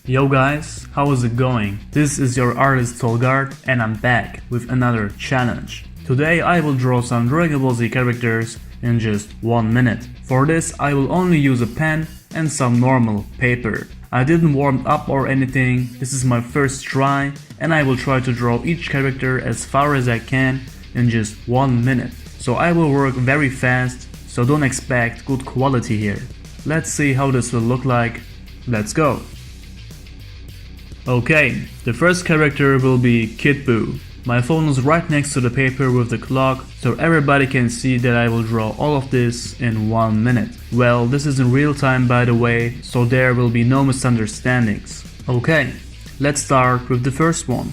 Yo guys, how is it going? This is your artist TolgArt and I'm back with another challenge. Today I will draw some Dragon Ball Z characters in just 1 minute. For this I will only use a pen and some normal paper. I didn't warm up or anything, this is my first try and I will try to draw each character as far as I can in just 1 minute. So I will work very fast, so don't expect good quality here. Let's see how this will look like. Let's go! Okay, the first character will be Kid Buu. My phone is right next to the paper with the clock, so everybody can see that I will draw all of this in 1 minute. Well, this is in real time by the way, so there will be no misunderstandings. Okay, let's start with the first one.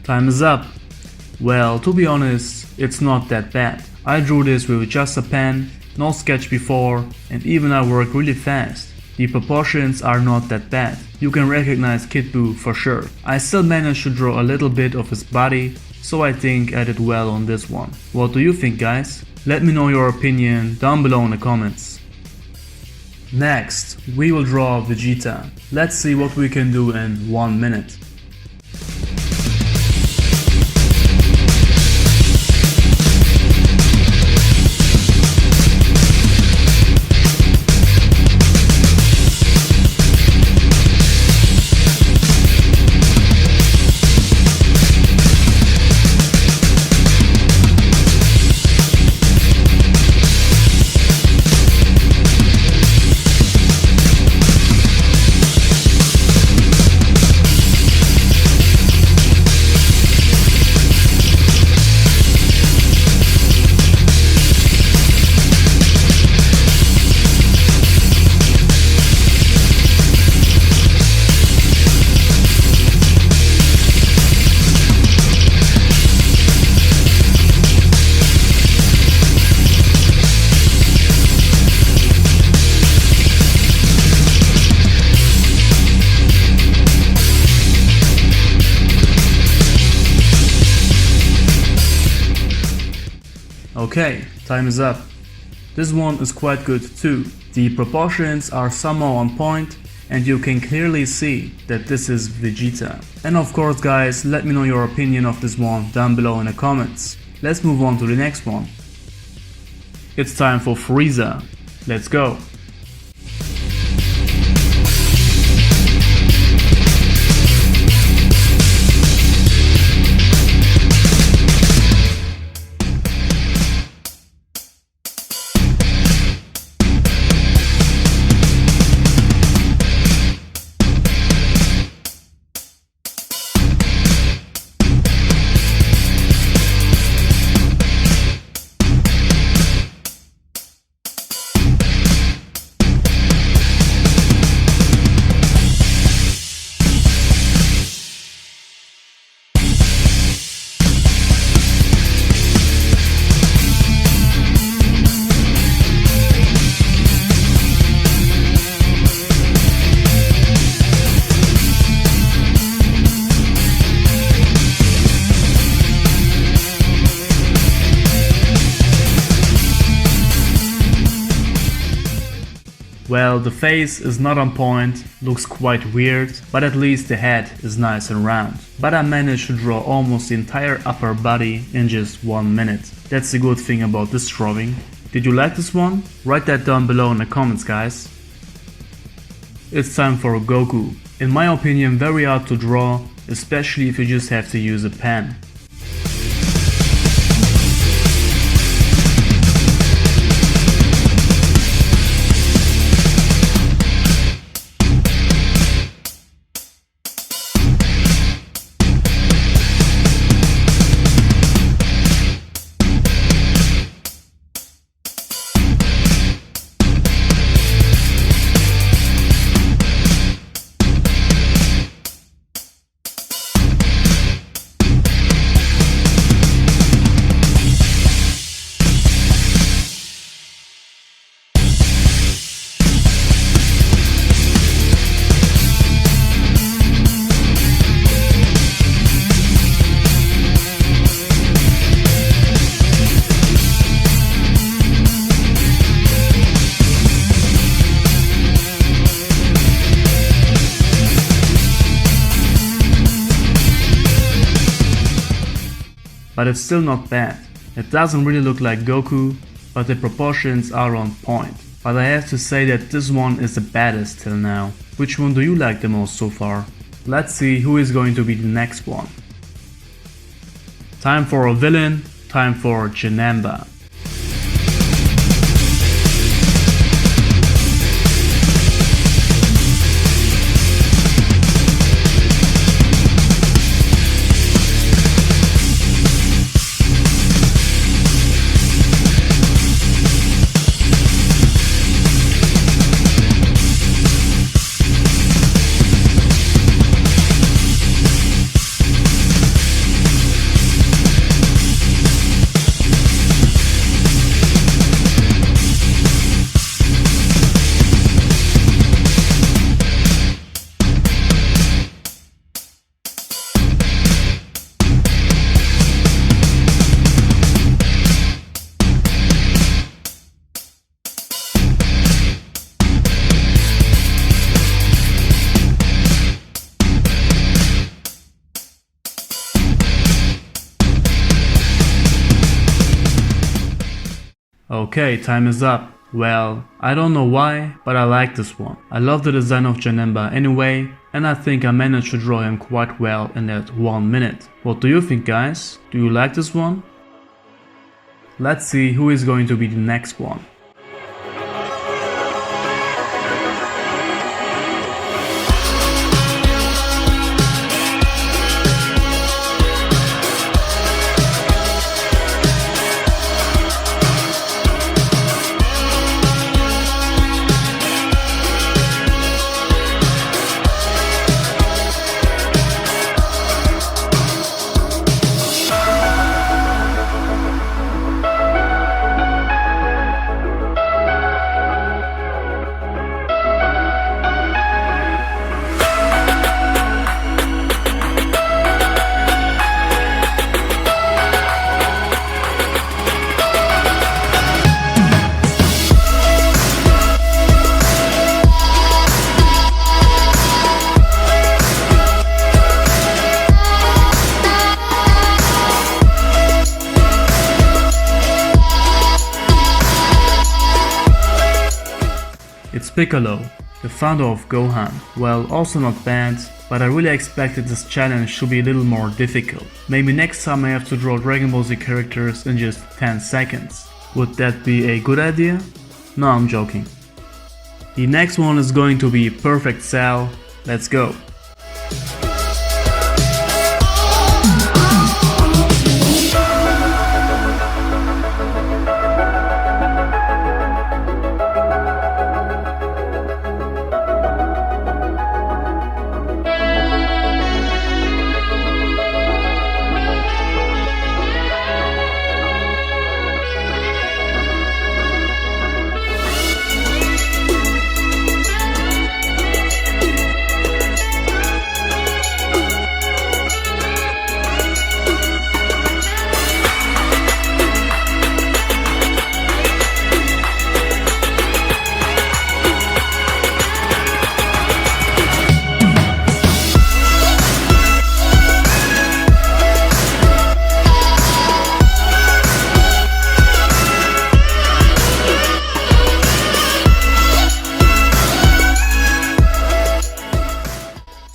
Time is up. Well, to be honest, it's not that bad. I drew this with just a pen, no sketch before, and even I work really fast. The proportions are not that bad. You can recognize Kid Buu for sure. I still managed to draw a little bit of his body, so I think I did well on this one. What do you think, guys? Let me know your opinion down below in the comments. Next, we will draw Vegeta. Let's see what we can do in 1 minute. Okay, time is up. This one is quite good too. The proportions are somehow on point and you can clearly see that this is Vegeta. And of course guys, let me know your opinion of this one down below in the comments. Let's move on to the next one. It's time for Frieza. Let's go! Well, the face is not on point, looks quite weird, but at least the head is nice and round. But I managed to draw almost the entire upper body in just 1 minute. That's the good thing about this drawing. Did you like this one? Write that down below in the comments, guys. it's time for Goku. In my opinion, very hard to draw, especially if you just have to use a pen. But it's still not bad. It doesn't really look like Goku, but the proportions are on point. But I have to say that this one is the baddest till now. Which one do you like the most so far? Let's see who is going to be the next one. Time for a villain, time for Janemba. Okay, time is up. Well, I don't know why, but I like this one. I love the design of Janemba anyway, and I think I managed to draw him quite well in that 1 minute. What do you think, guys? Do you like this one? Let's see who is going to be the next one. It's Piccolo, the founder of Gohan. Well, also not bad, but I really expected this challenge to be a little more difficult. Maybe next time I have to draw Dragon Ball Z characters in just 10 seconds. Would that be a good idea? No, I'm joking. The next one is going to be Perfect Cell. Let's go.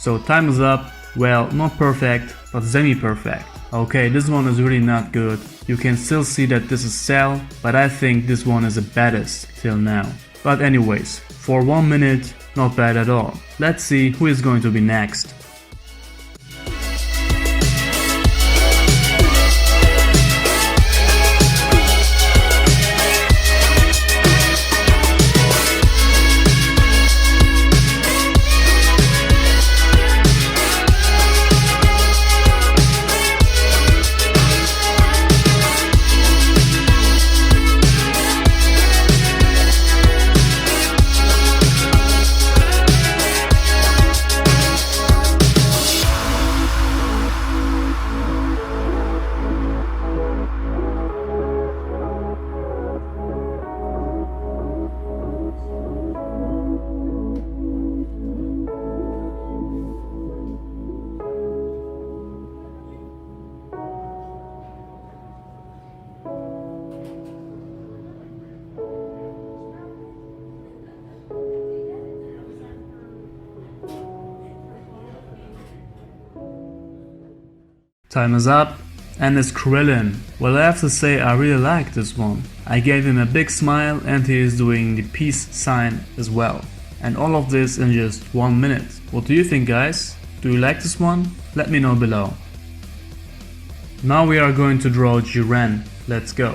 So time is up. Well, not perfect, but semi-perfect. Okay, this one is really not good. You can still see that this is Cell, but I think this one is the baddest till now. But anyways, for 1 minute, not bad at all. Let's see who is going to be next. Time is up, and it's Krillin. Well, I have to say I really like this one. I gave him a big smile and he is doing the peace sign as well. And all of this in just 1 minute. What do you think, guys? Do you like this one? Let me know below. Now we are going to draw Jiren. Let's go.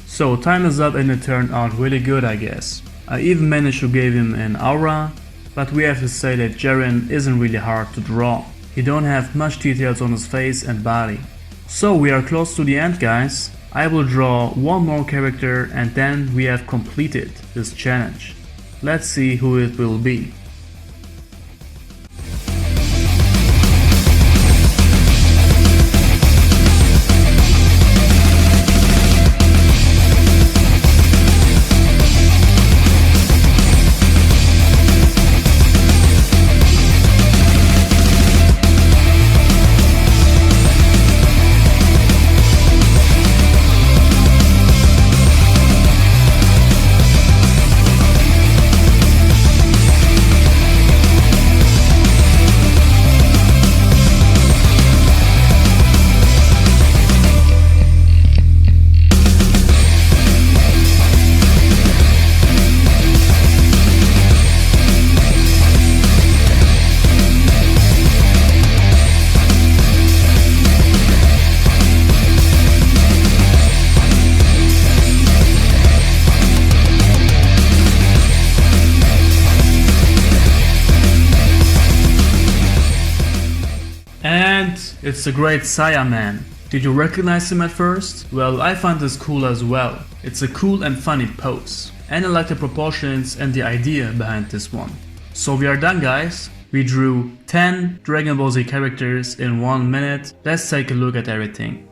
So time is up and it turned out really good, I guess. I even managed to give him an aura, but we have to say that Jiren isn't really hard to draw. He don't have much details on his face and body. So we are close to the end, guys. I will draw one more character and then we have completed this challenge. Let's see who it will be. It's the great Saiyaman. Did you recognize him at first? Well, I find this cool as well. It's a cool and funny pose. And I like the proportions and the idea behind this one. So we are done, guys. We drew 10 Dragon Ball Z characters in 1 minute. Let's take a look at everything.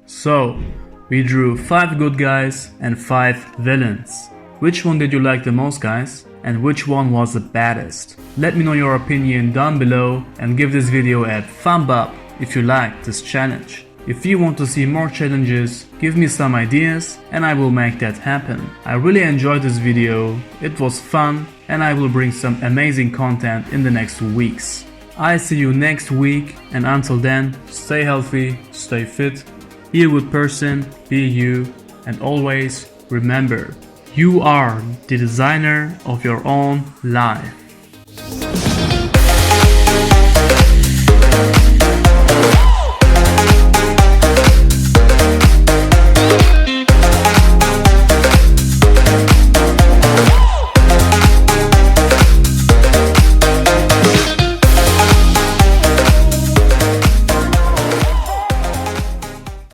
So, we drew 5 good guys and 5 villains. Which one did you like the most, guys? And which one was the baddest? Let me know your opinion down below and give this video a thumb up if you liked this challenge. If you want to see more challenges, give me some ideas and I will make that happen. I really enjoyed this video, it was fun and I will bring some amazing content in the next weeks. I see you next week and until then, stay healthy, stay fit, be a good person, be you, and always remember, you are the designer of your own life.